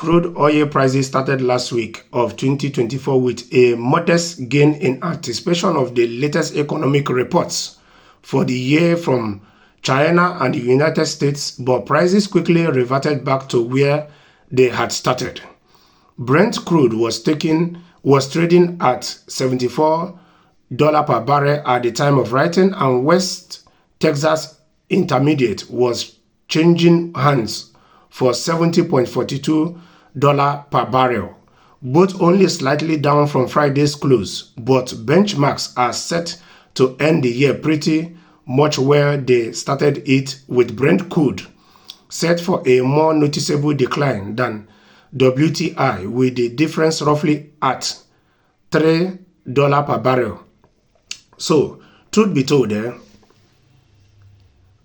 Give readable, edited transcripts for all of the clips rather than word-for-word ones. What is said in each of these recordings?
Crude oil prices started last week of 2024 with a modest gain in anticipation of the latest economic reports for the year from China and the United States, but prices quickly reverted back to where they had started. Brent crude was trading at $74 per barrel at the time of writing, and West Texas Intermediate was changing hands for $70.42 per barrel, both only slightly down from Friday's close, but benchmarks are set to end the year pretty much where they started it, with Brent crude set for a more noticeable decline than WTI, with the difference roughly at $3 per barrel. So, truth be told,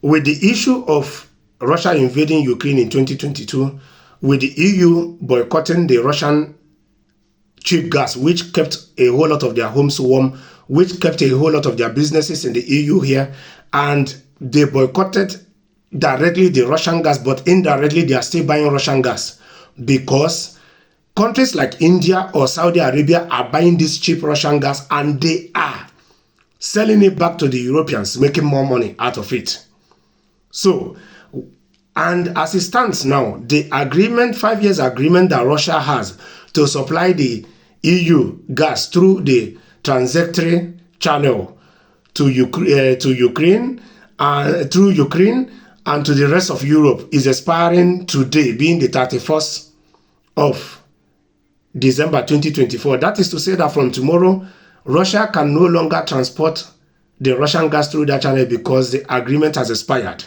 with the issue of Russia invading Ukraine in 2022, with the EU boycotting the Russian cheap gas, which kept a whole lot of their homes warm, which kept a whole lot of their businesses in the EU here, and they boycotted directly the Russian gas, but indirectly they are still buying Russian gas because countries like India or Saudi Arabia are buying this cheap Russian gas and they are selling it back to the Europeans, making more money out of it. So, and as it stands now, the agreement, 5 years agreement that Russia has to supply the EU gas through the transitory channel to Ukraine and to the rest of Europe is expiring today, being the 31st of December 2024. That is to say that from tomorrow, Russia can no longer transport the Russian gas through that channel because the agreement has expired.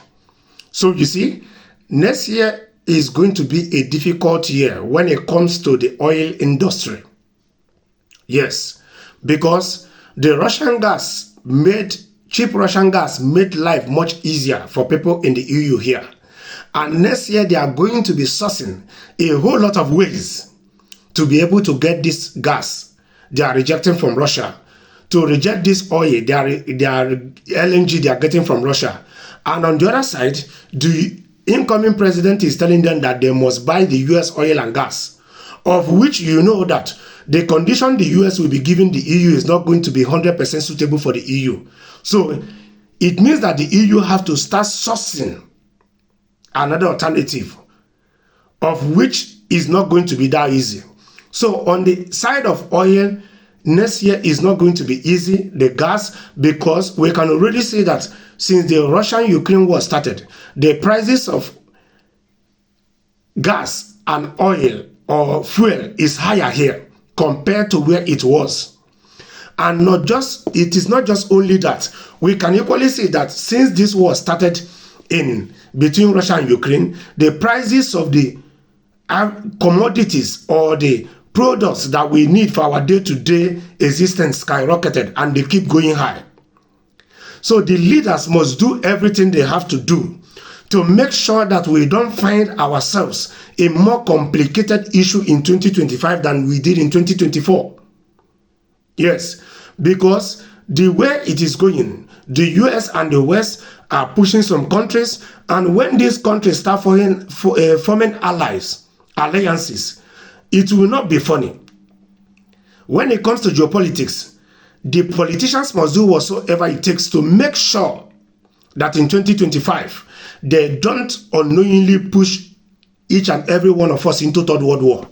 So you see, next year is going to be a difficult year when it comes to the oil industry. Yes, because the cheap Russian gas made life much easier for people in the EU here. And next year they are going to be sourcing a whole lot of ways to be able to get this gas they are rejecting from Russia, to reject this oil, they are LNG they are getting from Russia. And on the other side, the incoming president is telling them that they must buy the US oil and gas, of which you know that the condition the US will be giving the EU is not going to be 100% suitable for the EU. So it means that the EU have to start sourcing another alternative, of which is not going to be that easy. So on the side of oil, next year is not going to be easy, the gas, because we can already see that since the Russian-Ukraine war started, the prices of gas and oil or fuel is higher here compared to where it was. And it is not just only that. We can equally see that since this war started in between Russia and Ukraine, the prices of the commodities or the products that we need for our day-to-day existence skyrocketed, and they keep going high. So the leaders must do everything they have to do to make sure that we don't find ourselves a more complicated issue in 2025 than we did in 2024. Yes, because the way it is going, the US and the West are pushing some countries, and when these countries start forming alliances, it will not be funny. When it comes to geopolitics, the politicians must do whatsoever it takes to make sure that in 2025, they don't unknowingly push each and every one of us into Third World War.